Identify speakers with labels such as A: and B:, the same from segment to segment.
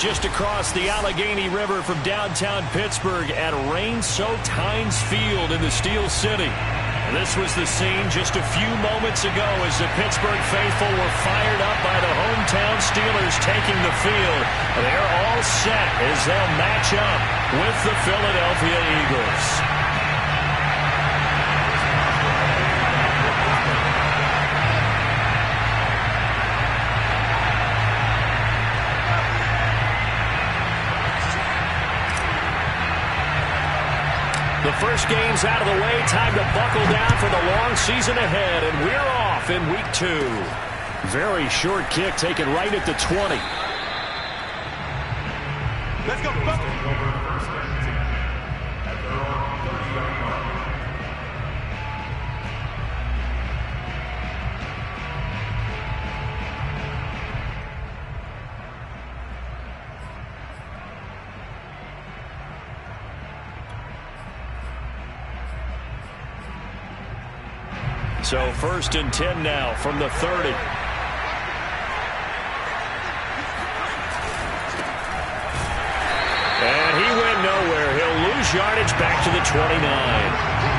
A: Just across the Allegheny River from downtown Pittsburgh at rain-soaked Heinz Field in the Steel City. This was the scene just a few moments ago as the Pittsburgh faithful were fired up by the hometown Steelers taking the field. They're all set as they'll match up with the Philadelphia Eagles. The first game's out of the way. Time to buckle down for the long season ahead. And we're off in week 2. Very short kick taken right at the 20.
B: Let's go.
A: So 1st and 10 now from the 30. And he went nowhere. He'll lose yardage back to the 29.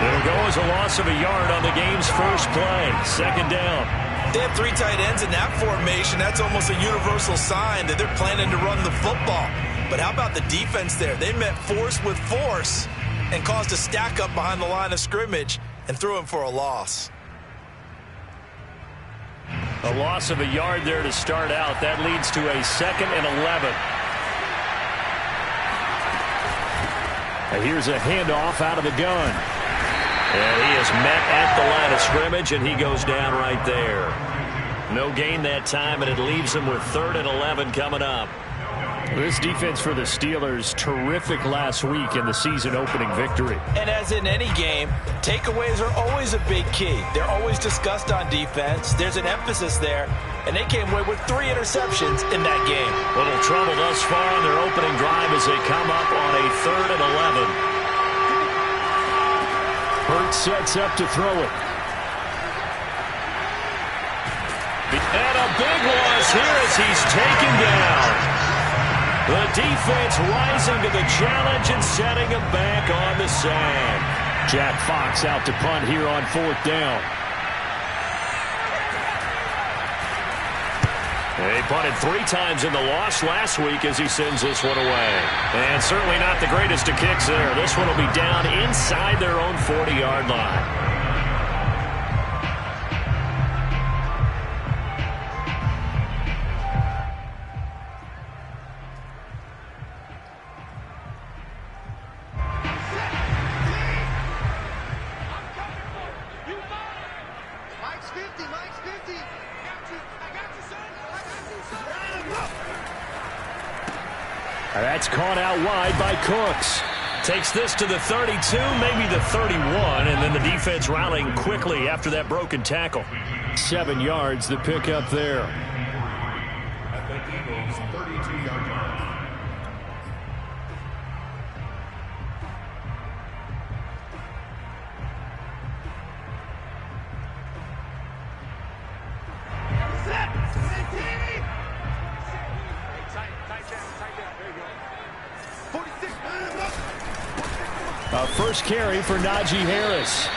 A: It'll go as a loss of a yard on the game's first play. 2nd down.
C: They have 3 tight ends in that formation. That's almost a universal sign that they're planning to run the football. But how about the defense there? They met force with force and caused a stack up behind the line of scrimmage and threw him for a loss.
A: A loss of a yard there to start out. That leads to a 2nd and 11. And here's a handoff out of the gun. And he is met at the line of scrimmage, and he goes down right there. No gain that time, and it leaves him with 3rd and 11 coming up.
D: This defense for the Steelers, terrific last week in the season-opening victory.
C: And as in any game, takeaways are always a big key. They're always discussed on defense. There's an emphasis there, and they came away with 3 interceptions in that game.
A: Little trouble thus far on their opening drive as they come up on a 3rd and 11.
D: Hurts sets up to throw it.
A: And a big loss here as he's taken down. The defense rising to the challenge and setting him back on the sand.
D: Jack Fox out to punt here on 4th down. They punted 3 times in the loss last week as he sends this one away. And certainly not the greatest of kicks there. This one will be down inside their own 40-yard line. That's caught out wide by Cooks. Takes this to the 32, maybe the 31, and then the defense rallying quickly after that broken tackle. 7 yards the pick up there.
B: At the Eagles' 32-yard line.
D: A first carry for Najee Harris.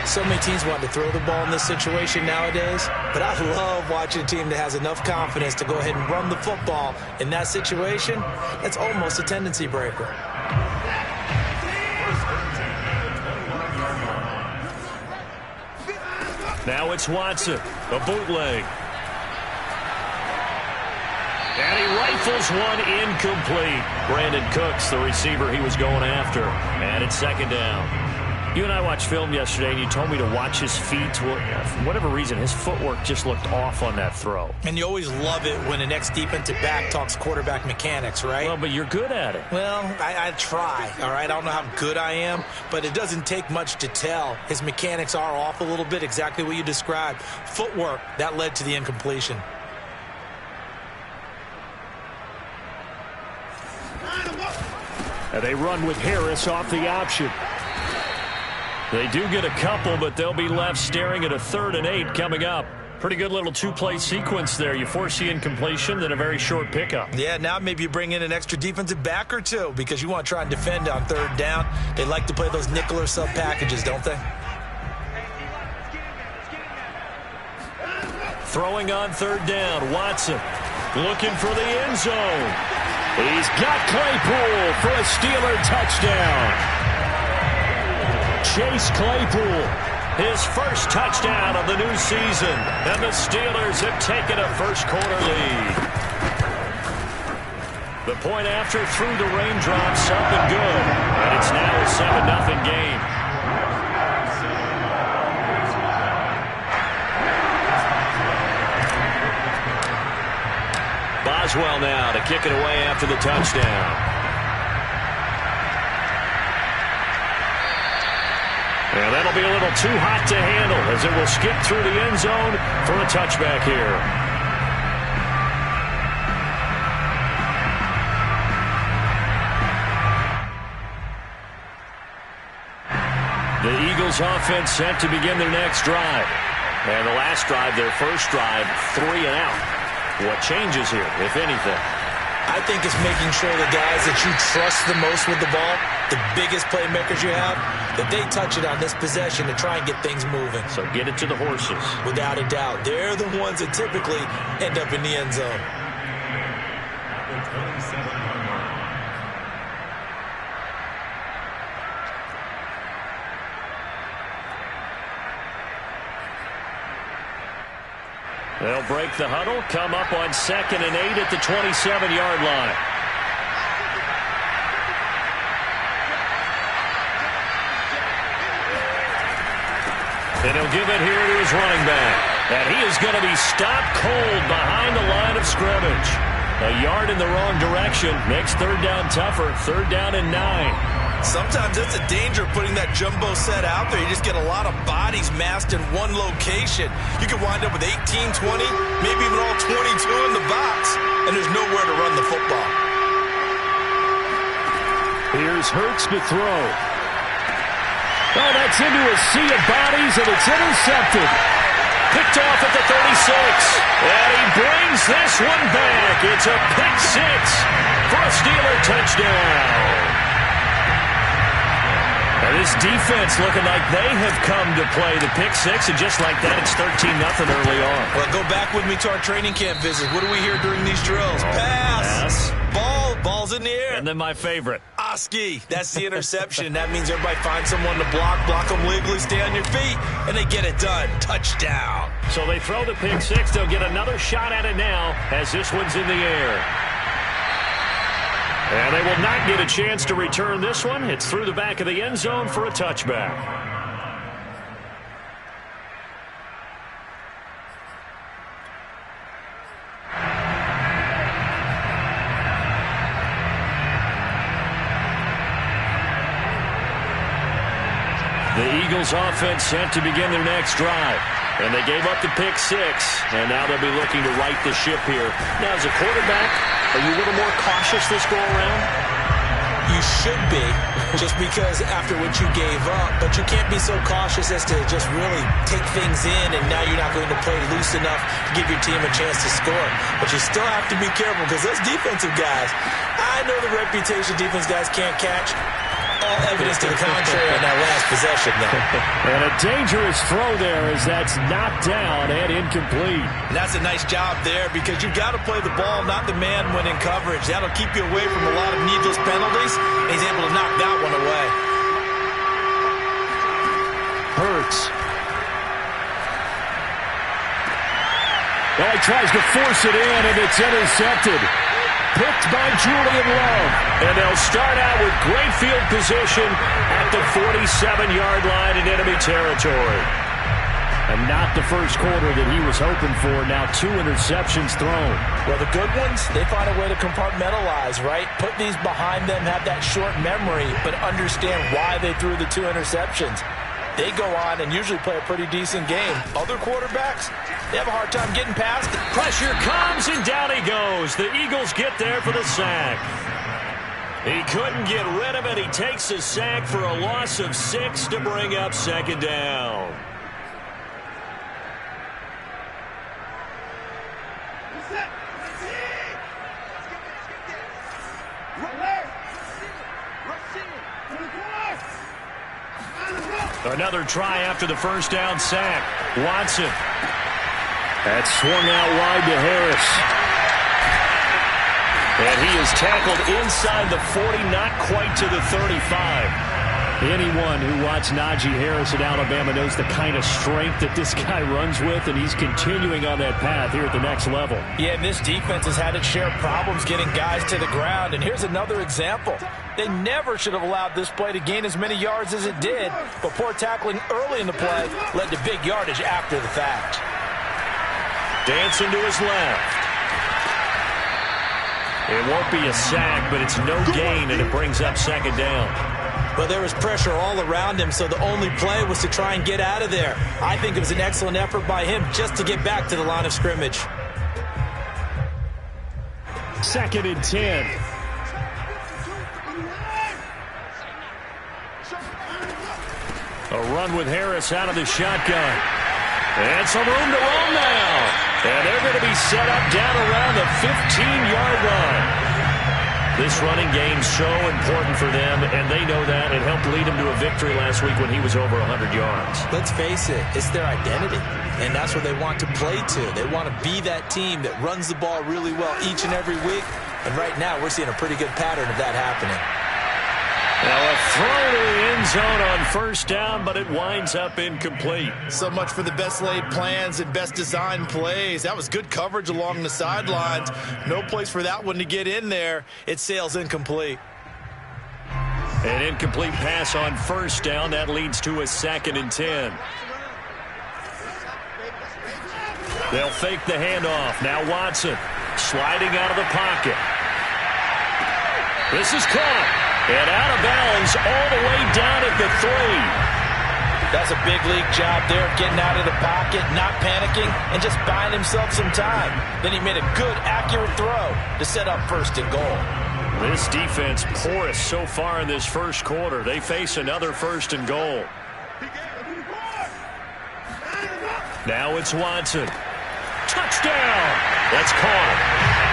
C: So many teams want to throw the ball in this situation nowadays, but I love watching a team that has enough confidence to go ahead and run the football in that situation. That's almost a tendency breaker.
D: Now it's Watson, a bootleg. And he rifles one incomplete. Brandon Cooks, the receiver he was going after. And it's second down. You and I watched film yesterday, and you told me to watch his feet. For whatever reason, his footwork just looked off on that throw.
C: And you always love it when the next defensive back talks quarterback mechanics, right?
D: Well, but you're good at it.
C: Well, I try, all right? I don't know how good I am, but it doesn't take much to tell. His mechanics are off a little bit, exactly what you described. Footwork, that led to the incompletion.
D: And they run with Harris off the option. They do get a couple, but they'll be left staring at a 3rd and 8 coming up. Pretty good little 2-play sequence there. You force the incompletion, then a very short pickup.
C: Yeah, now maybe you bring in an extra defensive back or two because you want to try and defend on 3rd down. They like to play those nickel or sub packages, don't they?
D: Throwing on 3rd down, Watson looking for the end zone. He's got Claypool for a Steeler touchdown. Chase Claypool, his first touchdown of the new season, and the Steelers have taken a first-quarter lead. The point after through the raindrops up and good, and it's now a 7-0 game. Boswell now to kick it away after the touchdown. And that'll be a little too hot to handle as it will skip through the end zone for a touchback here. The Eagles offense set to begin their next drive. And the last drive, their first drive, 3 and out. What changes here, if anything?
C: I think it's making sure the guys that you trust the most with the ball, the biggest playmakers you have, that they touch it on this possession to try and get things moving.
D: So get it to the horses.
C: Without a doubt. They're the ones that typically end up in the end zone.
D: They'll break the huddle, come up on 2nd and 8 at the 27-yard line. And he'll give it here to his running back. And he is going to be stopped cold behind the line of scrimmage. A yard in the wrong direction makes 3rd down tougher. 3rd down and 9.
C: Sometimes it's a danger putting that jumbo set out there. You just get a lot of bodies massed in one location. You could wind up with 18, 20, maybe even all 22 in the box, and there's nowhere to run the football.
D: Here's Hurts to throw. Oh, that's into a sea of bodies, and it's intercepted. Picked off at the 36. And he brings this one back. It's a pick 6 for a Steeler touchdown.
A: And this defense looking like they have come to play the pick six, and just like that, it's 13-0 early on.
C: Well, go back with me to our training camp visit. What do we hear during these drills? Pass. Ball's in the air.
A: And then my favorite.
C: Oski. That's the interception. That means everybody finds someone to block them legally, stay on your feet, and they get it done. Touchdown.
A: So they throw the pick six. They'll get another shot at it now as this one's in the air. And they will not get a chance to return this one. It's through the back of the end zone for a touchback. The Eagles offense set to begin their next drive. And they gave up the pick six, and now they'll be looking to right the ship here. Now, as a quarterback, are you a little more cautious this go-around?
C: You should be, just because after what you gave up. But you can't be so cautious as to just really take things in, and now you're not going to play loose enough to give your team a chance to score. But you still have to be careful, because those defensive guys, I know the reputation defense guys can't catch. All evidence to the contrary on that last possession, though.
A: And a dangerous throw there as that's knocked down and incomplete.
C: And that's a nice job there, because you've got to play the ball, not the man when in coverage. That'll keep you away from a lot of needless penalties, and he's able to knock that one away.
A: Hurts. Well, he tries to force it in, and it's intercepted. Picked by Julian Love. And they'll start out with great field position at the 47-yard line in enemy territory. And not the first quarter that he was hoping for. Now 2 interceptions thrown.
C: Well, the good ones, they find a way to compartmentalize, right? Put these behind them, have that short memory, but understand why they threw the 2 interceptions. They go on and usually play a pretty decent game. Other quarterbacks, they have a hard time getting past it.
A: Pressure comes, and down he goes. The Eagles get there for the sack. He couldn't get rid of it. He takes a sack for a loss of 6 to bring up second down. Another try after the first down sack. Watson. That's swung out wide to Harris. And he is tackled inside the 40, not quite to the 35. Anyone who watched Najee Harris at Alabama knows the kind of strength that this guy runs with, and he's continuing on that path here at the next level.
C: Yeah, and this defense has had its share of problems getting guys to the ground. And here's another example. They never should have allowed this play to gain as many yards as it did, but poor tackling early in the play led to big yardage after the fact.
A: Dancing to his left. It won't be a sack, but it's no gain, and it brings up second down.
C: Well, there was pressure all around him, so the only play was to try and get out of there. I think it was an excellent effort by him just to get back to the line of scrimmage.
A: 2nd and 10. A run with Harris out of the shotgun. And some room to roam now. And they're going to be set up down around the 15-yard line. This running game's so important for them, and they know that. It helped lead them to a victory last week when he was over 100 yards.
C: Let's face it, it's their identity, and that's what they want to play to. They want to be that team that runs the ball really well each and every week, and right now we're seeing a pretty good pattern of that happening.
A: Now a throw to the end zone on first down, but it winds up incomplete.
C: So much for the best laid plans and best designed plays. That was good coverage along the sidelines. No place for that one to get in there. It sails incomplete.
A: An incomplete pass on first down. That leads to a 2nd and 10. They'll fake the handoff. Now Watson sliding out of the pocket. This is caught. And out of bounds all the way down at the 3.
C: That's a big league job there, getting out of the pocket, not panicking, and just buying himself some time. Then he made a good, accurate throw to set up 1st and goal.
A: This defense porous so far in this first quarter. They face another 1st and goal. Now it's Watson. Touchdown! That's caught.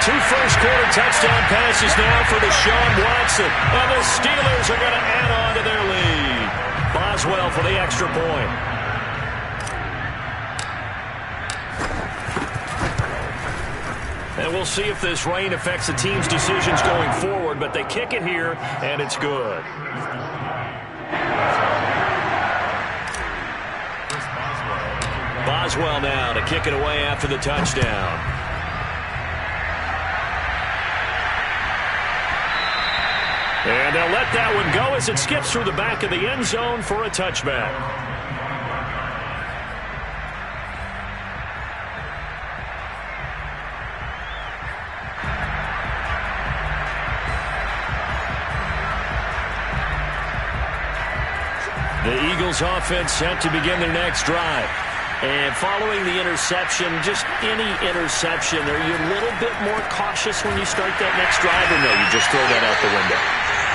A: 2 first-quarter touchdown passes now for Deshaun Watson. And the Steelers are going to add on to their lead. Boswell for the extra point. And we'll see if this rain affects the team's decisions going forward, but they kick it here, and it's good. Boswell now to kick it away after the touchdown. And they'll let that one go as it skips through the back of the end zone for a touchback. The Eagles offense set to begin their next drive. And following the interception, just any interception, are you a little bit more cautious when you start that next drive, or no, you just throw that out the window?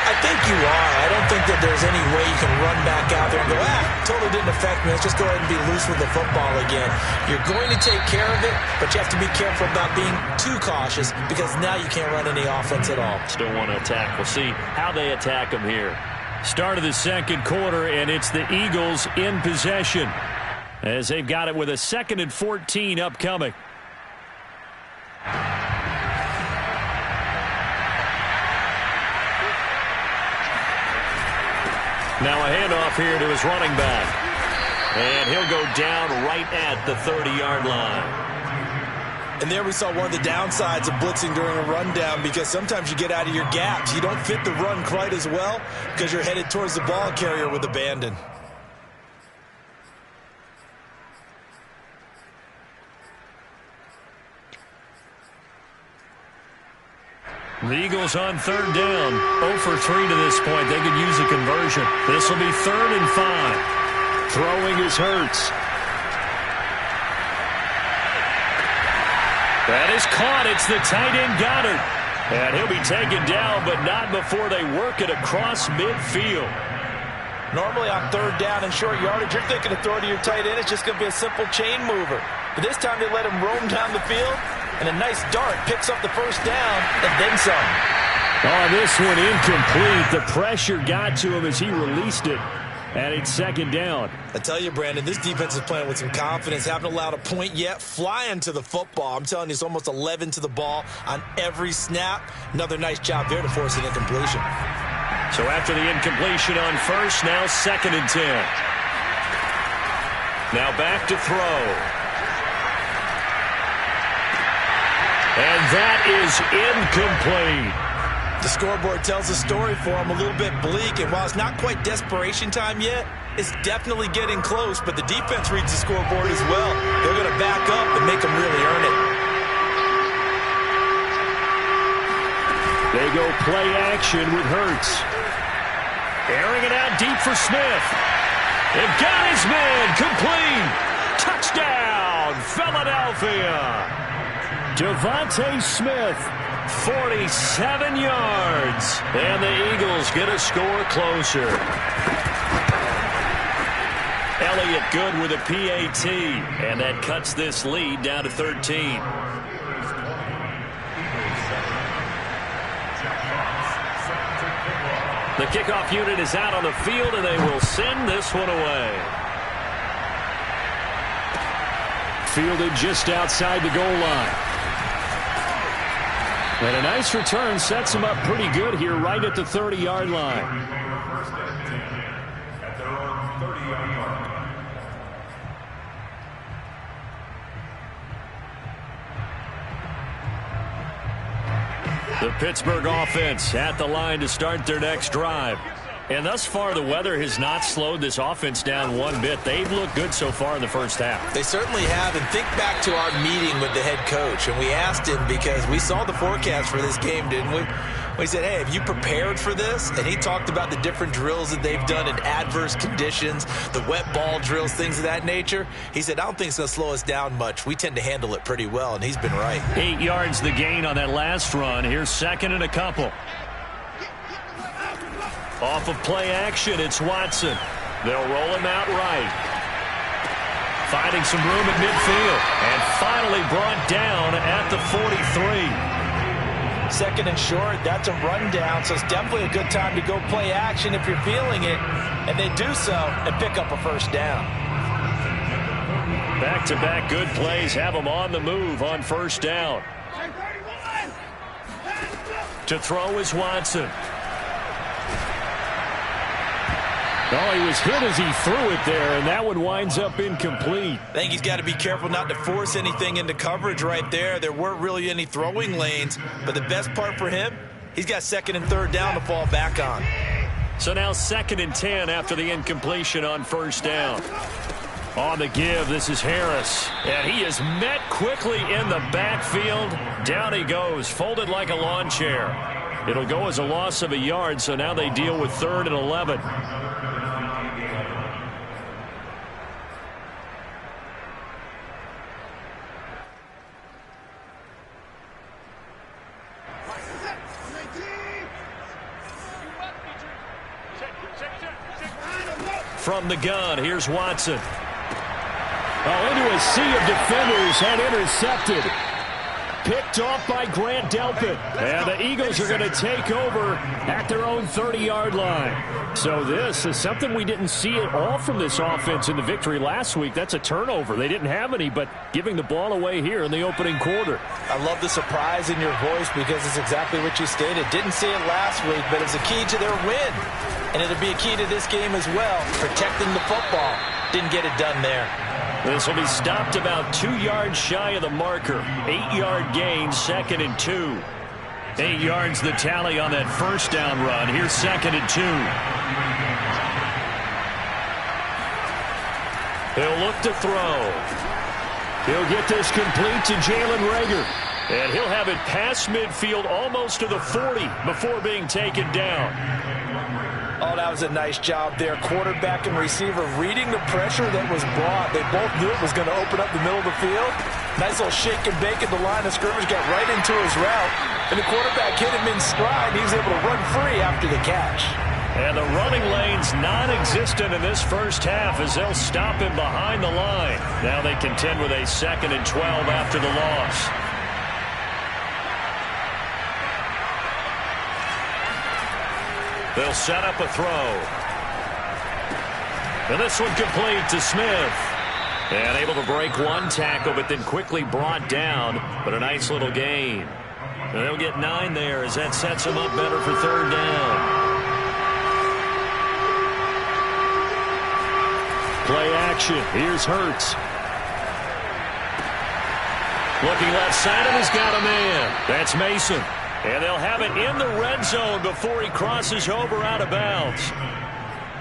C: I think you are. I don't think that there's any way you can run back out there and go, totally didn't affect me. Let's just go ahead and be loose with the football again. You're going to take care of it, but you have to be careful about being too cautious because now you can't run any offense at all.
A: Still want to attack. We'll see how they attack them here. Start of the second quarter, and it's the Eagles in possession as they've got it with a 2nd and 14 upcoming. Now a handoff here to his running back. And he'll go down right at the 30-yard line.
C: And there we saw one of the downsides of blitzing during a rundown because sometimes you get out of your gaps. You don't fit the run quite as well because you're headed towards the ball carrier with abandon.
A: The Eagles on 3rd down. 0 for 3 to this point. They could use a conversion. This will be 3rd and 5. Throwing is Hurts. That is caught. It's the tight end Goddard. And he'll be taken down, but not before they work it across midfield.
C: Normally on 3rd down and short yardage, you're thinking to throw to your tight end. It's just going to be a simple chain mover. But this time they let him roam down the field. And a nice dart picks up the first down and then some.
A: Oh, this one incomplete. The pressure got to him as he released it. And it's 2nd down.
C: I tell you, Brandon, this defense is playing with some confidence. Haven't allowed a point yet. Flying to the football. I'm telling you, it's almost 11 to the ball on every snap. Another nice job there to force an incompletion.
A: So after the incompletion on first, now 2nd and 10. Now back to throw. And that is incomplete.
C: The scoreboard tells the story for him, a little bit bleak. And while it's not quite desperation time yet, it's definitely getting close. But the defense reads the scoreboard as well. They're going to back up and make them really earn it.
A: They go play action with Hurts. Airing it out deep for Smith. They've got his man. Complete. Touchdown, Philadelphia. Devontae Smith, 47 yards. And the Eagles get a score closer. Elliott good with a PAT. And that cuts this lead down to 13. The kickoff unit is out on the field, and they will send this one away. Fielded just outside the goal line. And a nice return sets him up pretty good here right at the 30-yard line.
B: At their own 30-yard line.
A: The Pittsburgh offense at the line to start their next drive. And thus far, the weather has not slowed this offense down one bit. They've looked good so far in the first half.
C: They certainly have. And think back to our meeting with the head coach. And we asked him because we saw the forecast for this game, didn't we? We said, hey, have you prepared for this? And he talked about the different drills that they've done in adverse conditions, the wet ball drills, things of that nature. He said, I don't think it's going to slow us down much. We tend to handle it pretty well, and he's been right.
A: 8 yards the gain on that last run. Here's 2nd and a couple. Off of play action, it's Watson. They'll roll him out right. Finding some room at midfield. And finally brought down at the 43.
C: Second and short, that's a rundown, so it's definitely a good time to go play action if you're feeling it. And they do so and pick up a first down.
A: Back-to-back good plays have them on the move on first down. To throw is Watson. Oh, he was hit as he threw it there, and that one winds up incomplete.
C: I think he's got to be careful not to force anything into coverage right there. There weren't really any throwing lanes, but the best part for him, he's got second and third down to fall back on.
A: So now 2nd and 10 after the incompletion on first down. On the give, this is Harris. And he is met quickly in the backfield. Down he goes, folded like a lawn chair. It'll go as a loss of a yard, so now they deal with 3rd and 11. From the gun, here's Watson. Oh, into a sea of defenders and intercepted. Picked off by Grant Delpit. And the Eagles are going to take over at their own 30-yard line. So this is something we didn't see at all from this offense in the victory last week. That's a turnover. They didn't have any, but giving the ball away here in the opening quarter.
C: I love the surprise in your voice because it's exactly what you stated. Didn't see it last week, but it's a key to their win. And it'll be a key to this game as well, protecting the football. Didn't get it done there.
A: This will be stopped about 2 yards shy of the marker. 8-yard gain, 2nd and 2. 8 yards the tally on that first down run. Here's 2nd and 2. He'll look to throw. He'll get this complete to Jalen Reagor. And he'll have it past midfield almost to the 40 before being taken down.
C: Oh, that was a nice job there. Quarterback and receiver reading the pressure that was brought. They both knew it was going to open up the middle of the field. Nice little shake and bake at the line of scrimmage. Got right into his route. And the quarterback hit him in stride. He was able to run free after the catch.
A: And the running lane's non-existent in this first half as they'll stop him behind the line. Now they contend with a 2nd and 12 after the loss. They'll set up a throw. And this one complete to Smith. And able to break one tackle, but then quickly brought down. But a nice little gain. And they'll get 9 there as that sets them up better for 3rd down. Play action. Here's Hurts. Looking left side, and he's got a man. That's Mason. And they'll have it in the red zone before he crosses over out of bounds.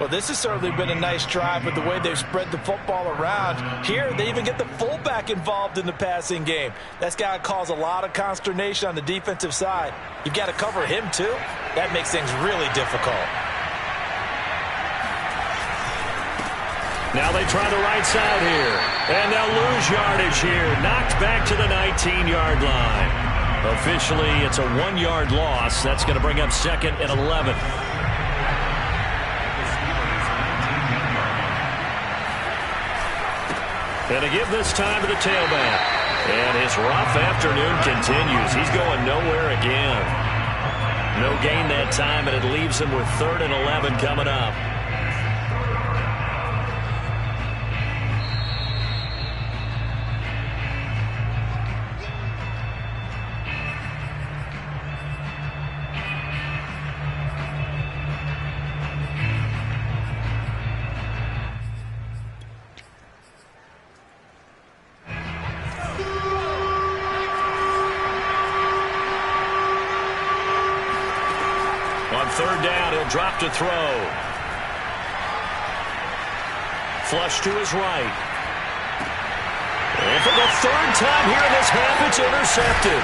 C: Well, this has certainly been a nice drive with the way they've spread the football around. Here, they even get the fullback involved in the passing game. That's got to cause a lot of consternation on the defensive side. You've got to cover him, too. That makes things really difficult.
A: Now they try the right side here. And they'll lose yardage here. Knocked back to the 19-yard line. Officially, it's a 1-yard loss. That's going to bring up 2nd and 11. And to give this time to the tailback. And his rough afternoon continues. He's going nowhere again. No gain that time, and it leaves him with 3rd and 11 coming up. On 3rd down, he'll drop to throw. Flush to his right. And for the 3rd time here in this half, it's intercepted.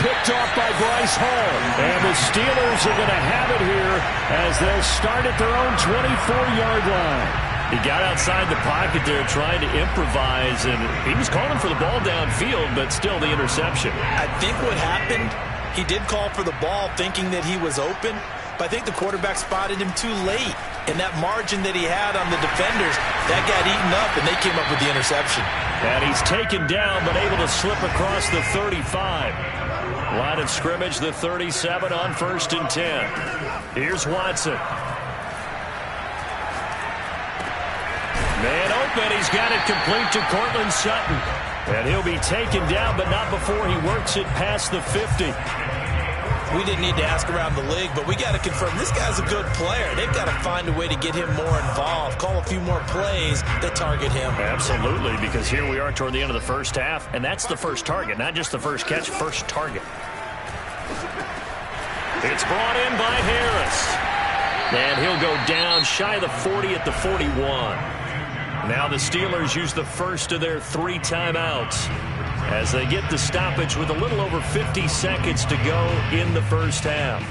A: Picked off by Bryce Hall. And the Steelers are going to have it here as they'll start at their own 24-yard line. He got outside the pocket there trying to improvise, and he was calling for the ball downfield, but still the interception.
C: I think what happened, he did call for the ball thinking that he was open, but I think the quarterback spotted him too late. And that margin that he had on the defenders, that got eaten up, and they came up with the interception.
A: And he's taken down, but able to slip across the 35. Line of scrimmage, the 37 on 1st and 10. Here's Watson. Man open. He's got it complete to Cortland Sutton. And he'll be taken down, but not before he works it past the 50.
C: We didn't need to ask around the league, but we got to confirm this guy's a good player. They've got to find a way to get him more involved, call a few more plays that target him.
A: Absolutely, because here we are toward the end of the first half, and that's the first target, not just the first catch, first target. It's brought in by Harris. And he'll go down shy of the 40 at the 41. Now the Steelers use the first of their 3 timeouts as they get the stoppage with a little over 50 seconds to go in the first half.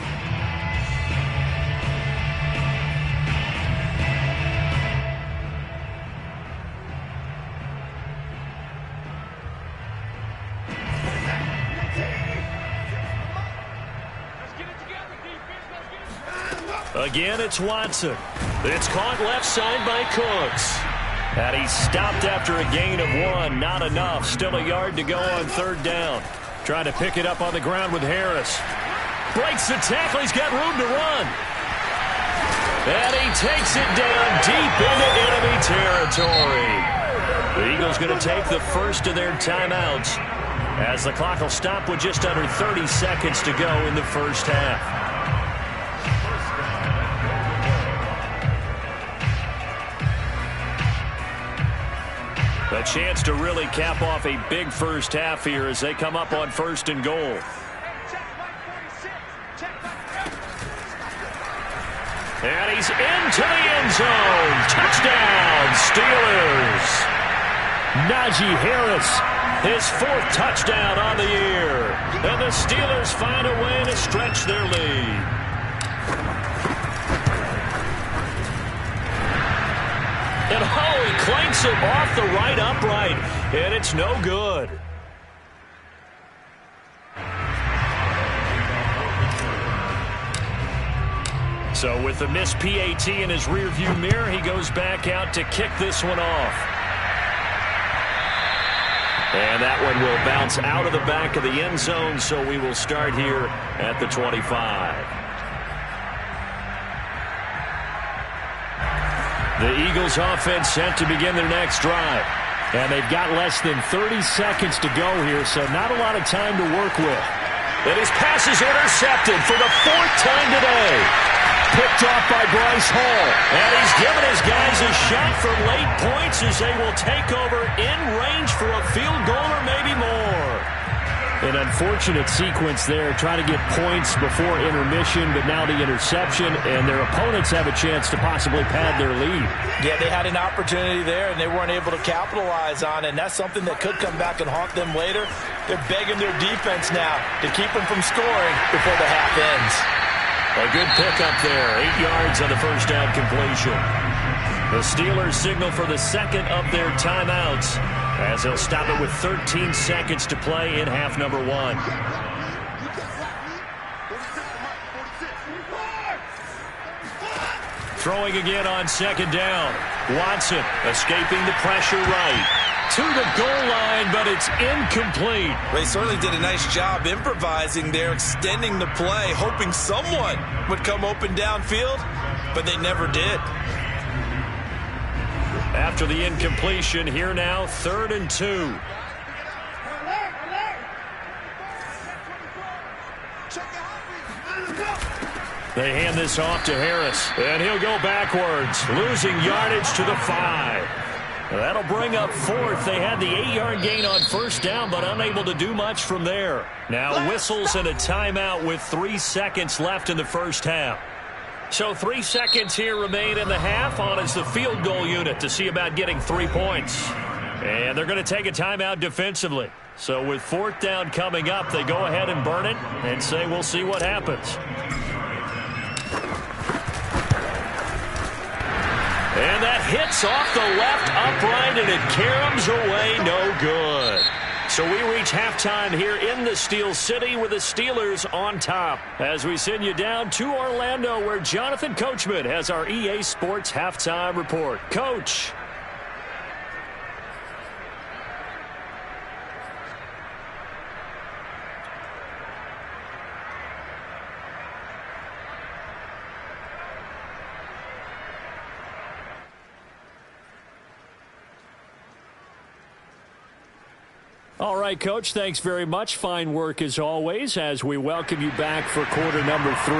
A: Again, it's Watson. It's caught left side by Cooks. And he's stopped after a gain of 1. Not enough. Still a yard to go on 3rd down. Trying to pick it up on the ground with Harris. Breaks the tackle. He's got room to run. And he takes it down deep into enemy territory. The Eagles going to take the first of their timeouts as the clock will stop with just under 30 seconds to go in the first half. A chance to really cap off a big first half here as they come up on 1st and goal. And he's into the end zone. Touchdown, Steelers. Najee Harris, his 4th touchdown on the year. And the Steelers find a way to stretch their lead. And he clanks it off the right upright, and it's no good. So with the missed PAT in his rearview mirror, he goes back out to kick this one off. And that one will bounce out of the back of the end zone, so we will start here at the 25. The Eagles offense set to begin their next drive. And they've got less than 30 seconds to go here, so not a lot of time to work with. And his pass is intercepted for the 4th time today. Picked off by Bryce Hall. And he's given his guys a shot for late points as they will take over in range for a field goal or maybe more. An unfortunate sequence there, trying to get points before intermission, but now the interception, and their opponents have a chance to possibly pad their lead.
C: Yeah, they had an opportunity there, and they weren't able to capitalize on it, and that's something that could come back and haunt them later. They're begging their defense now to keep them from scoring before the half ends.
A: A good pickup there, 8 yards on the first down completion. The Steelers signal for the second of their timeouts, as they'll stop it with 13 seconds to play in half number 1. Throwing again on 2nd down. Watson escaping the pressure right. To the goal line, but it's incomplete.
C: They certainly did a nice job improvising there, extending the play, hoping someone would come open downfield, but they never did.
A: After the incompletion, here now, 3rd and 2. They hand this off to Harris, and he'll go backwards, losing yardage to the 5. That'll bring up 4th. They had the 8-yard gain on 1st down, but unable to do much from there. Now whistles and a timeout with 3 seconds left in the first half. So 3 seconds here remain in the half on as the field goal unit to see about getting 3 points. And they're going to take a timeout defensively. So with 4th down coming up, they go ahead and burn it and say we'll see what happens. And that hits off the left upright, and it caroms away, no good. So we reach halftime here in the Steel City with the Steelers on top as we send you down to Orlando where Jonathan Coachman has our EA Sports Halftime Report. Coach. All right, Coach, thanks very much. Fine work as always as we welcome you back for quarter number 3.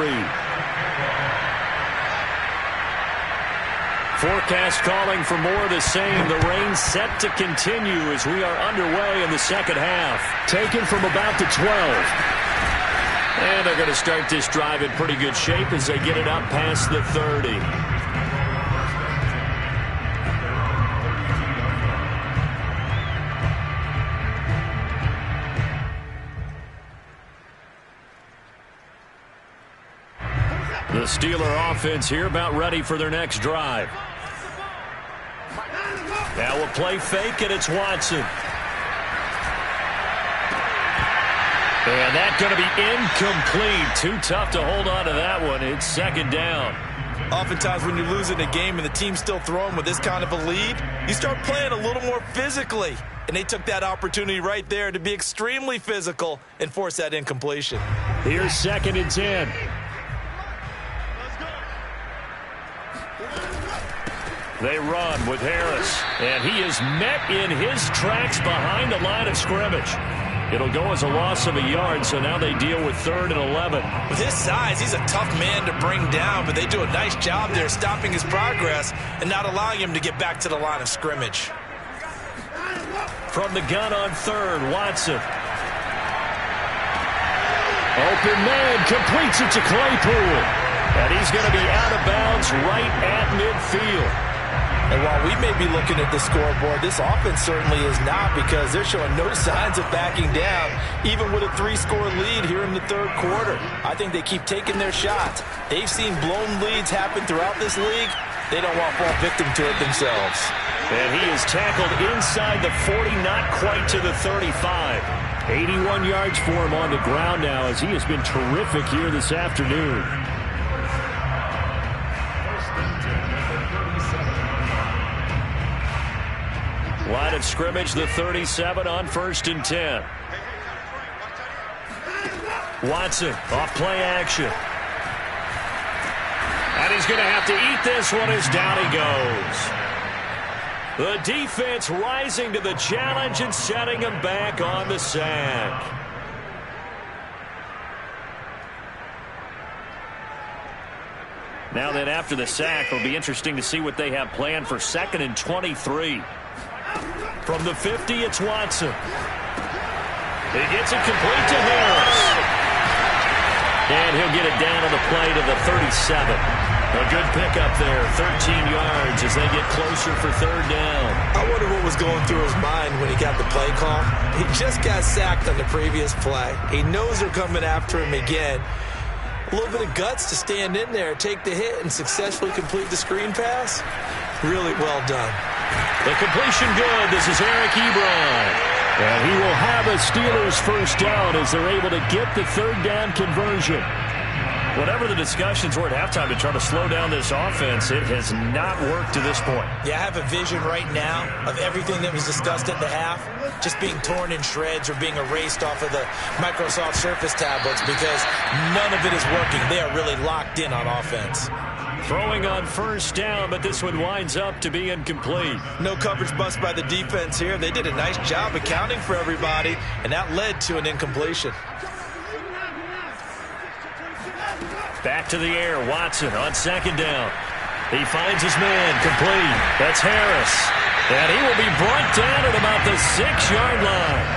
A: Forecast calling for more of the same. The rain set to continue as we are underway in the second half. Taken from about the 12. And they're going to start this drive in pretty good shape as they get it up past the 30. The Steeler offense here about ready for their next drive. Now we'll play fake, and it's Watson. And that's going to be incomplete. Too tough to hold on to that one. It's second down.
C: Oftentimes when you're losing a game and the team's still throwing with this kind of a lead, you start playing a little more physically. And they took that opportunity right there to be extremely physical and force that incompletion.
A: Here's 2nd and 10. They run with Harris, and he is met in his tracks behind the line of scrimmage. It'll go as a loss of a yard, so now they deal with 3rd and 11.
C: With his size, he's a tough man to bring down, but they do a nice job there stopping his progress and not allowing him to get back to the line of scrimmage.
A: From the gun on 3rd, Watson. Open man, completes it to Claypool. And he's going to be out of bounds right at midfield.
C: And while we may be looking at the scoreboard, this offense certainly is not, because they're showing no signs of backing down, even with a 3-score lead here in the 3rd quarter. I think they keep taking their shots. They've seen blown leads happen throughout this league. They don't want to fall victim to it themselves.
A: And he is tackled inside the 40, not quite to the 35. 81 yards for him on the ground now, as he has been terrific here this afternoon. Line of scrimmage, the 37 on 1st and 10. Watson off play action. And he's going to have to eat this one as down he goes. The defense rising to the challenge and setting him back on the sack. Now then, after the sack, it'll be interesting to see what they have planned for 2nd and 23. From the 50, it's Watson. He gets it complete to Harris. And he'll get it down on the play to the 37. A good pickup there, 13 yards as they get closer for 3rd down.
C: I wonder what was going through his mind when he got the play call. He just got sacked on the previous play. He knows they're coming after him again. A little bit of guts to stand in there, take the hit, and successfully complete the screen pass. Really well done.
A: The completion good. This is Eric Ebron. And he will have a Steelers first down as they're able to get the 3rd down conversion. Whatever the discussions were at halftime to try to slow down this offense, it has not worked to this point.
C: Yeah, I have a vision right now of everything that was discussed at the half just being torn in shreds or being erased off of the Microsoft Surface tablets, because none of it is working. They are really locked in on offense.
A: Throwing on 1st down, but this one winds up to be incomplete.
C: No coverage bust by the defense here. They did a nice job accounting for everybody, and that led to an incompletion.
A: Back to the air, Watson on 2nd down. He finds his man, complete. That's Harris. And he will be brought down at about the 6-yard line.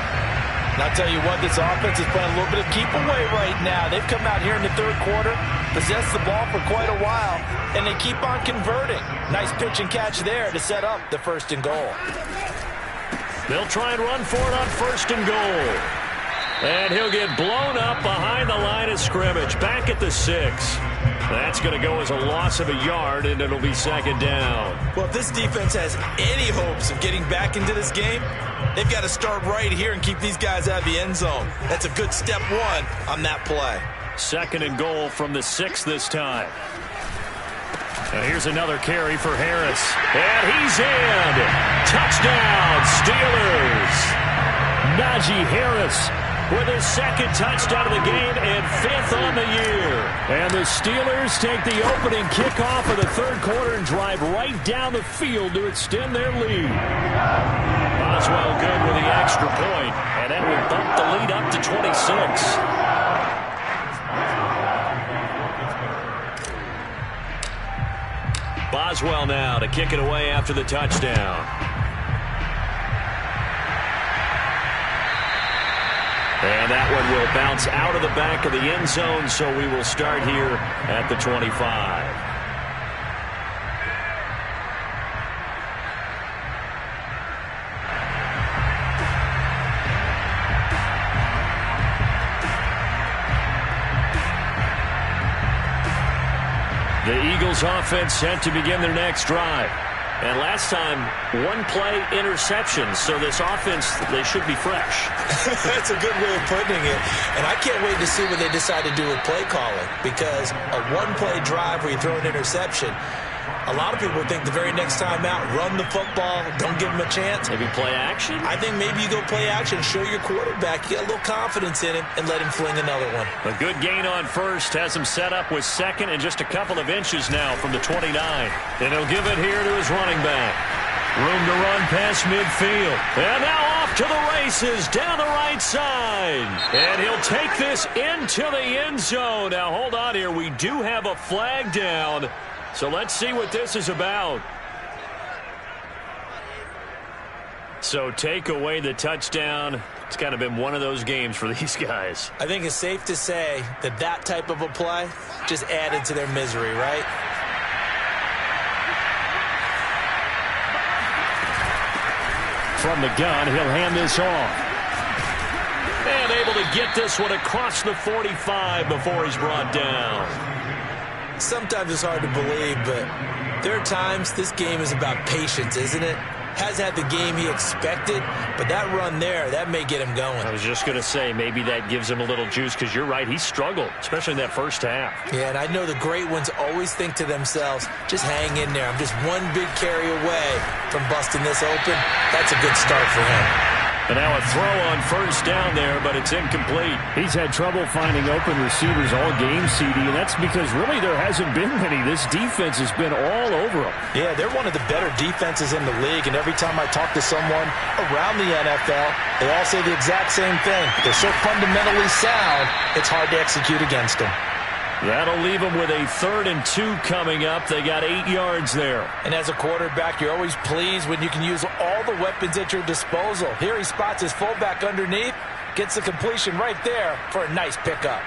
C: And I'll tell you what, this offense is playing a little bit of keep away right now. They've come out here in the 3rd quarter, possessed the ball for quite a while, and they keep on converting. Nice pitch and catch there to set up the 1st and goal.
A: They'll try and run for it on 1st and goal. And he'll get blown up behind the line of scrimmage, back at the 6. That's going to go as a loss of a yard, and it'll be 2nd down.
C: Well, if this defense has any hopes of getting back into this game, they've got to start right here and keep these guys out of the end zone. That's a good step 1 on that play.
A: 2nd and goal from the 6 this time. And here's another carry for Harris. And he's in. Touchdown, Steelers. Najee Harris with his 2nd touchdown of the game and 5th on the year. And the Steelers take the opening kickoff of the 3rd quarter and drive right down the field to extend their lead. Boswell good with the extra point.
D: And that will bump the lead up to 26. Boswell now to kick it away after the touchdown. And that one will bounce out of the back of the end zone, so we will start here at the 25. The Eagles offense set to begin their next drive. And last time, one-play interception. So this offense, they should be fresh.
C: That's a good way of putting it. And I can't wait to see what they decide to do with play calling. Because a one-play drive where you throw an interception, a lot of people think the very next time out, run the football, don't give them a chance.
D: Maybe play action?
C: I think maybe you go play action, show your quarterback you got a little confidence in him, and let him fling another one.
D: A good gain on first has him set up with second and just a couple of inches now from the 29. And he'll give it here to his running back. Room to run past midfield. And now off to the races down the right side. And he'll take this into the end zone. Now hold on here. We do have a flag down. So let's see what this is about. So take away the touchdown. It's kind of been one of those games for these guys.
C: I think it's safe to say that that type of a play just added to their misery, right?
D: From the gun, he'll hand this off. And able to get this one across the 45 before he's brought down.
C: Sometimes it's hard to believe, but there are times this game is about patience, isn't it? Has had the game he expected, but that run there, that may get him going.
D: I was just going to say, maybe that gives him a little juice, because you're right, he struggled, especially in that first half.
C: Yeah, and I know the great ones always think to themselves, just hang in there. I'm just one big carry away from busting this open. That's a good start for him.
D: And now a throw on first down there, but it's incomplete. He's had trouble finding open receivers all game, CD, and that's because really there hasn't been many. This defense has been all over them.
C: Yeah, they're one of the better defenses in the league, and every time I talk to someone around the NFL, they all say the exact same thing. They're so fundamentally sound, it's hard to execute against them.
D: That'll leave them with a 3rd and 2 coming up. They got 8 yards there.
C: And as a quarterback, you're always pleased when you can use all the weapons at your disposal. Here he spots his fullback underneath, gets the completion right there for a nice pickup.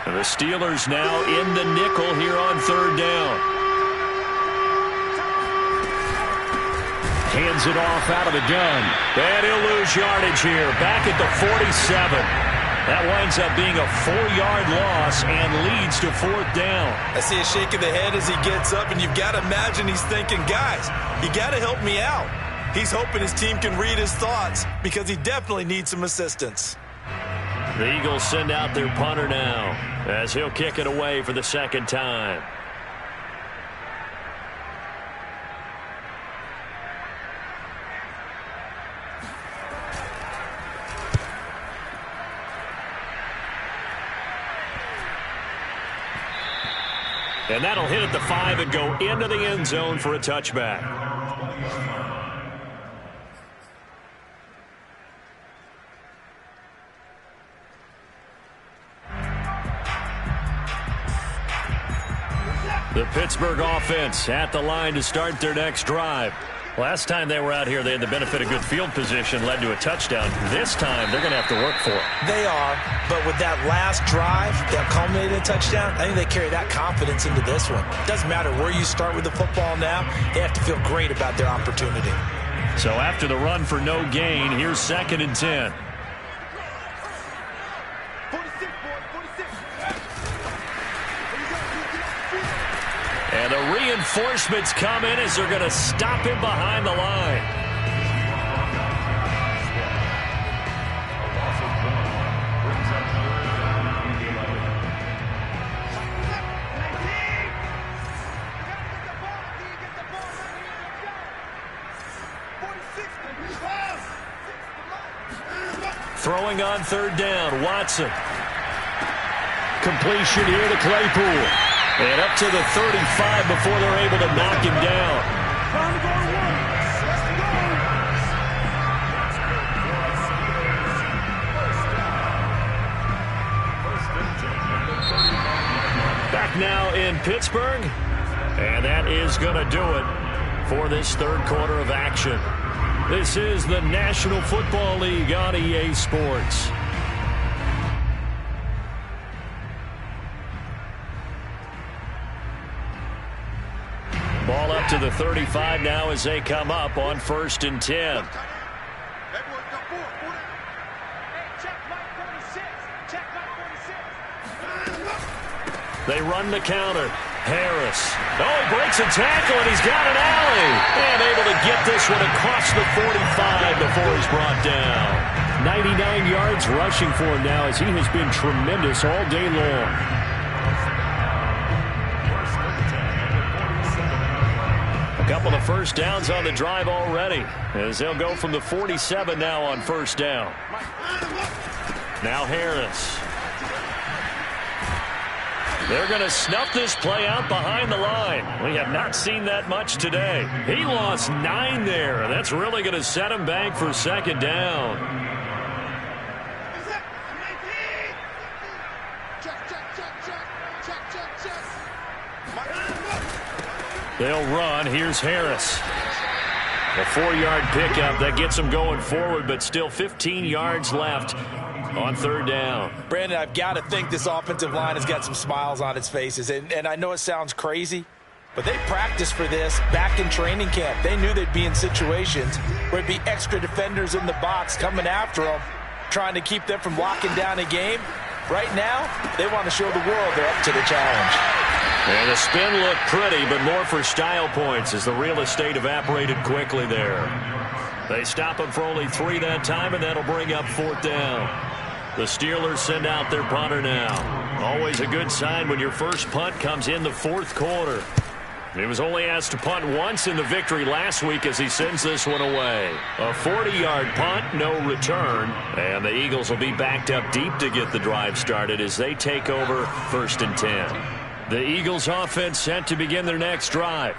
D: And the Steelers now in the nickel here on 3rd down. Hands it off out of the gun. And he'll lose yardage here. Back at the 47. That winds up being a 4-yard loss and leads to 4th down.
C: I see a shake of the head as he gets up, and you've got to imagine he's thinking, guys, you got to help me out. He's hoping his team can read his thoughts because he definitely needs some assistance.
D: The Eagles send out their punter now as he'll kick it away for the 2nd time. And that'll hit at the 5 and go into the end zone for a touchback. The Pittsburgh offense at the line to start their next drive. Last time they were out here, they had the benefit of good field position, led to a touchdown. This time, they're going to have to work for it.
C: They are, but with that last drive that culminated in a touchdown, I think they carry that confidence into this one. Doesn't matter where you start with the football now, they have to feel great about their opportunity.
D: So after the run for no gain, here's 2nd and 10. And the reinforcements come in as they're going to stop him behind the line. Throwing on 3rd down, Watson. Completion here to Claypool.
A: And up to the 35 before they're able to knock him down. Back now in Pittsburgh, and that is going to do it for this third quarter of action. This is the National Football League on EA Sports. Ball up to the 35 now as they come up on 1st and 10. They run the counter. Harris. Oh, he breaks a tackle, and he's got an alley. And able to get this one across the 45 before he's brought down. 99 yards rushing for him now as he has been tremendous all day long. A couple of first downs on the drive already as they'll go from the 47 now on 1st down. Now Harris. They're going to snuff this play out behind the line. We have not seen that much today. He lost 9 there. That's really going to set him back for 2nd down. They'll run. Here's Harris. A 4-yard pickup that gets them going forward, but still 15 yards left on 3rd down.
C: Brandon, I've got to think this offensive line has got some smiles on its faces. And I know it sounds crazy, but they practiced for this back in training camp. They knew they'd be in situations where it'd be extra defenders in the box coming after them, trying to keep them from locking down a game. Right now, they want to show the world they're up to the challenge.
A: And the spin looked pretty, but more for style points as the real estate evaporated quickly there. They stop him for only 3 that time, and that'll bring up 4th down. The Steelers send out their punter now. Always a good sign when your first punt comes in the 4th quarter. He was only asked to punt once in the victory last week as he sends this one away. A 40-yard punt, no return. And the Eagles will be backed up deep to get the drive started as they take over 1st and 10. The Eagles offense set to begin their next drive.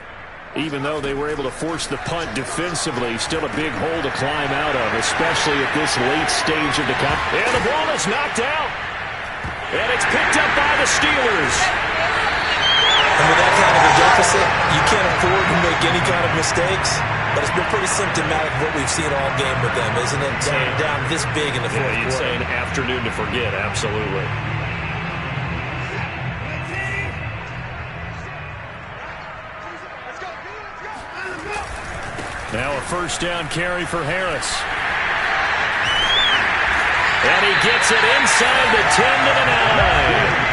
A: Even though they were able to force the punt defensively, still a big hole to climb out of, especially at this late stage of the count. And the ball is knocked out. And it's picked up by the Steelers.
C: And with that kind of a deficit, you can't afford to make any kind of mistakes. But it's been pretty symptomatic of what we've seen all game with them, isn't it? Down this big in the fourth quarter.
A: You'd say an afternoon to forget, absolutely. Now a 1st down carry for Harris. And he gets it inside the 10 to the 9.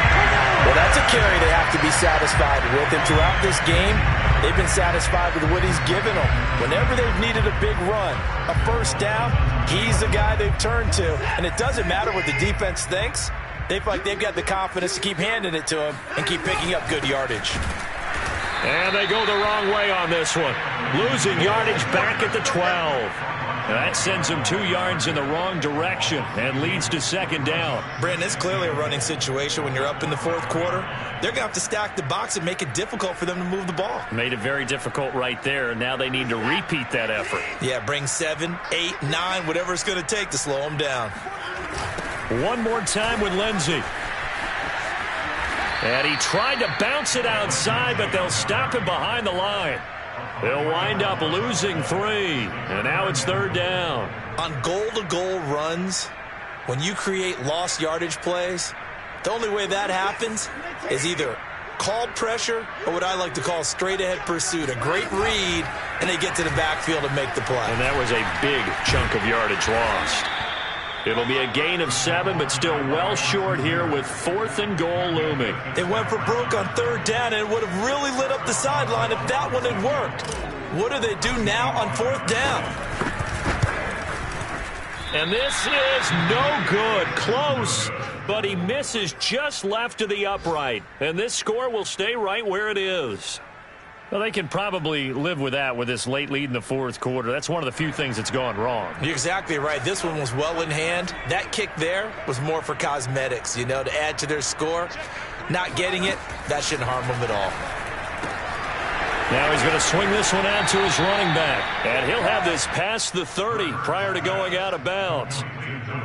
C: Well, that's a carry they have to be satisfied with. And throughout this game, they've been satisfied with what he's given them. Whenever they've needed a big run, a 1st down, he's the guy they've turned to. And it doesn't matter what the defense thinks. They feel like they've got the confidence to keep handing it to him and keep picking up good yardage.
A: And they go the wrong way on this one. Losing yardage back at the 12. That sends them 2 yards in the wrong direction and leads to 2nd down.
C: Brandon, it's clearly a running situation when you're up in the 4th quarter. They're going to have to stack the box and make it difficult for them to move the ball.
A: Made it very difficult right there. Now they need to repeat that effort.
C: Yeah, bring 7, 8, 9, whatever it's going to take to slow them down.
A: One more time with Lindsey. And he tried to bounce it outside, but they'll stop him behind the line. They'll wind up losing 3. And now it's 3rd down.
C: On goal-to-goal runs, when you create lost yardage plays, the only way that happens is either called pressure or what I like to call straight-ahead pursuit. A great read, and they get to the backfield and make the play.
A: And that was a big chunk of yardage lost. It'll be a gain of 7, but still well short here with 4th and goal looming.
C: They went for broke on 3rd down, and it would have really lit up the sideline if that one had worked. What do they do now on 4th down?
A: And this is no good. Close, but he misses just left of the upright. And this score will stay right where it is. Well, they can probably live with that with this late lead in the 4th quarter. That's one of the few things that's gone wrong.
C: You're exactly right. This one was well in hand. That kick there was more for cosmetics, you know, to add to their score. not getting it, that shouldn't harm him at all.
A: Now he's going to swing this one out to his running back. And he'll have this past the 30 prior to going out of bounds.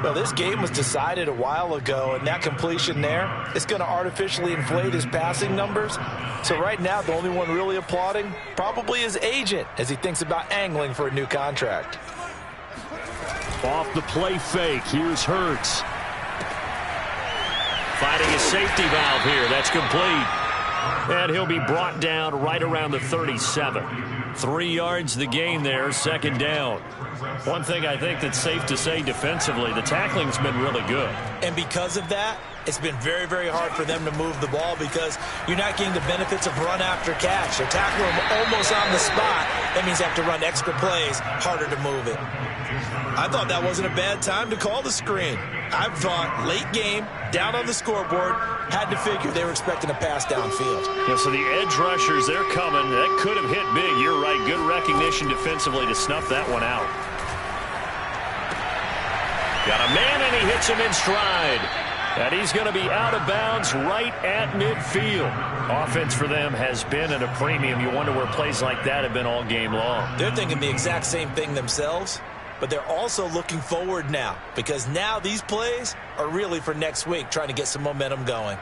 C: Well, this game was decided a while ago, and that completion there is going to artificially inflate his passing numbers. So right now, the only one really applauding probably his agent as he thinks about angling for a new contract.
A: Off the play fake, here's Hurts. Finding a safety valve here, that's complete. And he'll be brought down right around the 37. 3 yards the gain there, second down. One thing I think that's safe to say defensively, the tackling's been really good.
C: And because of that, it's been very, very hard for them to move the ball because you're not getting the benefits of run after catch. They're tackling him almost on the spot. That means they have to run extra plays, harder to move it. I thought that wasn't a bad time to call the screen. I thought late game, down on the scoreboard, had to figure they were expecting a pass downfield.
A: Yeah, so the edge rushers, they're coming. That could have hit big. You're right. Good recognition defensively to snuff that one out. Got a man, and he hits him in stride. And he's going to be out of bounds right at midfield. Offense for them has been at a premium. You wonder where plays like that have been all game long.
C: They're thinking the exact same thing themselves, but they're also looking forward now because now these plays are really for next week, trying to get some momentum going.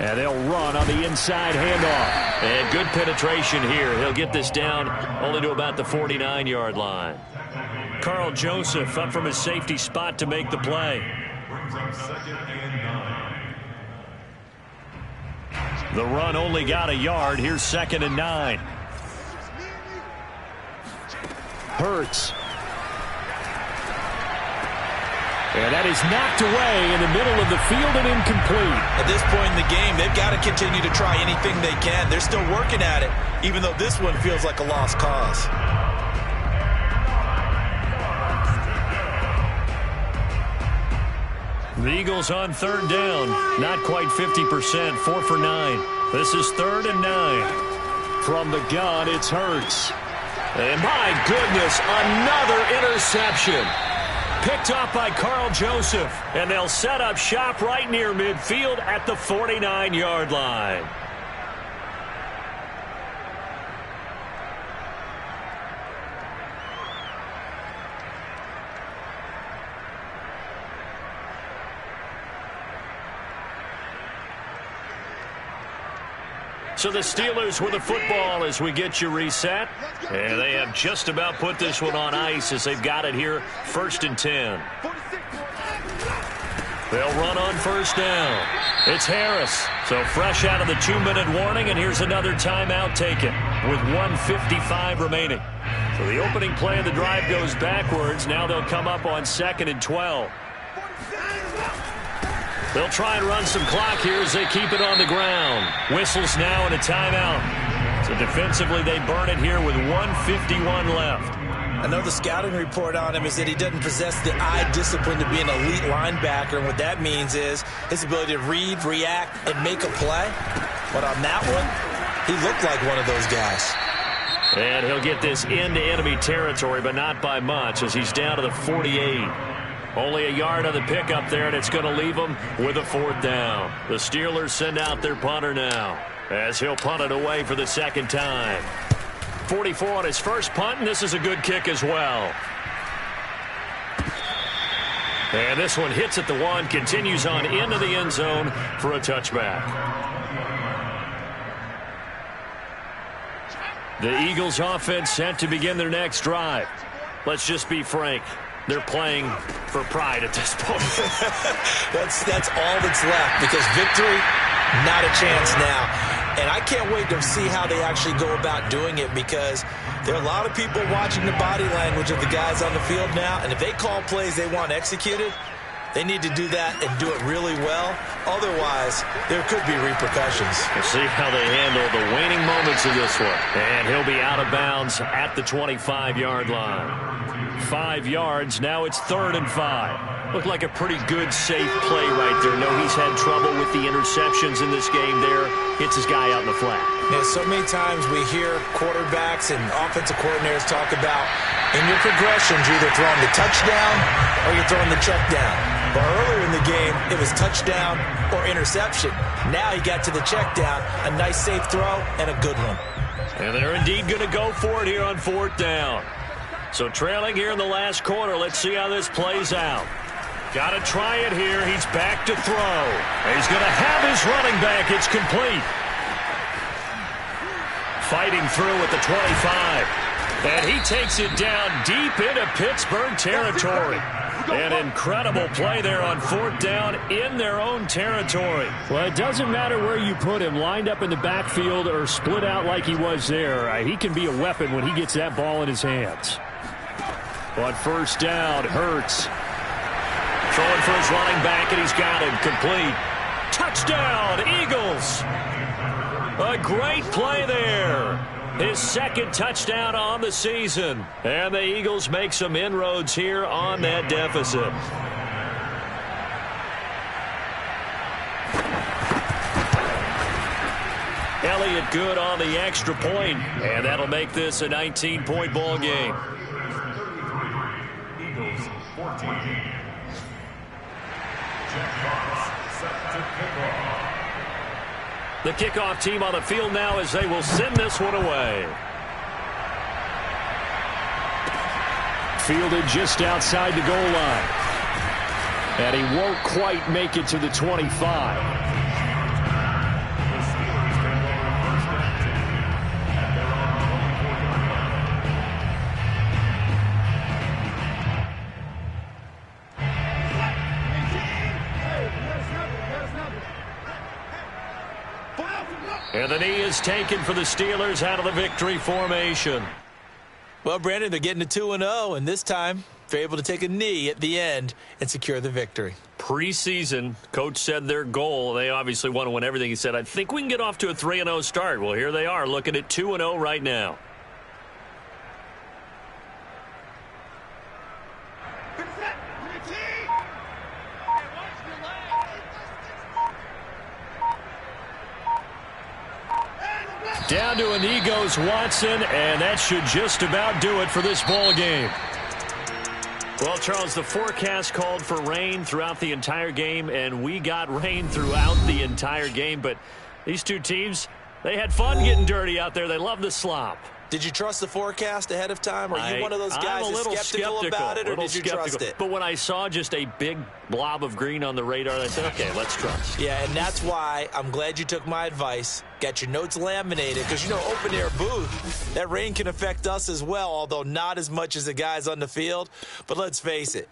A: And they'll run on the inside handoff. And good penetration here. He'll get this down only to about the 49-yard line. Carl Joseph up from his safety spot to make the play. The run only got a yard. Here's 2nd and 9. Hurts. And that is knocked away in the middle of the field and incomplete.
C: At this point in the game, they've got to continue to try anything they can. They're still working at it, even though this one feels like a lost cause.
A: The Eagles on 3rd down. Not quite 50%. 4 for 9. This is 3rd and 9. From the gun, it's Hurts. And my goodness, another interception. Picked up by Carl Joseph. And they'll set up shop right near midfield at the 49-yard line. So the Steelers with the football as we get you reset. And they have just about put this one on ice as they've got it here, 1st and 10. They'll run on 1st down. It's Harris. So fresh out of the 2-minute warning, and here's another timeout taken with 1:55 remaining. So the opening play of the drive goes backwards. Now they'll come up on 2nd and 12. They'll try and run some clock here as they keep it on the ground. Whistles now and a timeout. So defensively they burn it here with 1:51 left.
C: I know the scouting report on him is that he doesn't possess the eye discipline to be an elite linebacker. And what that means is his ability to read, react, and make a play. But on that one, he looked like one of those guys.
A: And he'll get this into enemy territory, but not by much as he's down to the 48. Only a yard on the pickup there, and it's going to leave them with a 4th down. The Steelers send out their punter now as he'll punt it away for the 2nd time. 44 on his first punt, and this is a good kick as well. And this one hits at the 1, continues on into the end zone for a touchback. The Eagles offense set to begin their next drive. Let's just be frank. They're playing for pride at this point.
C: That's all that's left because victory, not a chance now. And I can't wait to see how they actually go about doing it because there are a lot of people watching the body language of the guys on the field now. And if they call plays they want executed, they need to do that and do it really well. Otherwise, there could be repercussions.
D: We'll see how they handle the waning moments of this one. And he'll be out of bounds at the 25-yard line. 5 yards, now it's 3rd and 5. Looked like a pretty good, safe play right there. No, he's had trouble with the interceptions in this game there. Hits his guy out in the flat.
C: Yeah, so many times we hear quarterbacks and offensive coordinators talk about, in your progressions, you're either throwing the touchdown or you're throwing the check down. But earlier in the game, it was touchdown or interception. Now he got to the check down, a nice safe throw, and a good one.
D: And they're indeed going to go for it here on 4th down. So trailing here in the last quarter, let's see how this plays out. Got to try it here. He's back to throw. He's going to have his running back. It's complete. Fighting through at the 25. And he takes it down deep into Pittsburgh territory. An incredible play there on 4th down in their own territory. Well, it doesn't matter where you put him, lined up in the backfield or split out like he was there. He can be a weapon when he gets that ball in his hands. On 1st down, Hurts. Throwing for his running back, and he's got him complete. Touchdown, Eagles. A great play there. His 2nd touchdown on the season. And the Eagles make some inroads here on that deficit. Elliott good on the extra point, and that'll make this a 19-point ball game.
B: Eagles 14. Jack Fox set to kickoff.
D: The kickoff team on the field now as they will send this one away. Fielded just outside the goal line. And he won't quite make it to the 25. And the knee is taken for the Steelers out of the victory formation.
C: Well, Brandon, they're getting to 2-0, and this time they're able to take a knee at the end and secure the victory.
D: Preseason, coach said their goal, they obviously want to win everything. He said, I think we can get off to a 3-0 start. Well, here they are looking at 2-0 right now. Down to a knee goes Watson, and that should just about do it for this ball game. Well, Charles, the forecast called for rain throughout the entire game, and we got rain throughout the entire game. But these two teams, they had fun getting dirty out there. They love the slop.
C: Did you trust the forecast ahead of time? Are you one of those guys that's skeptical about it, or did you trust it?
D: But when I saw just a big blob of green on the radar, I said, okay, let's trust.
C: Yeah, and that's why I'm glad you took my advice. Got your notes laminated, because, you know, open-air booth, that rain can affect us as well, although not as much as the guys on the field. But let's face it.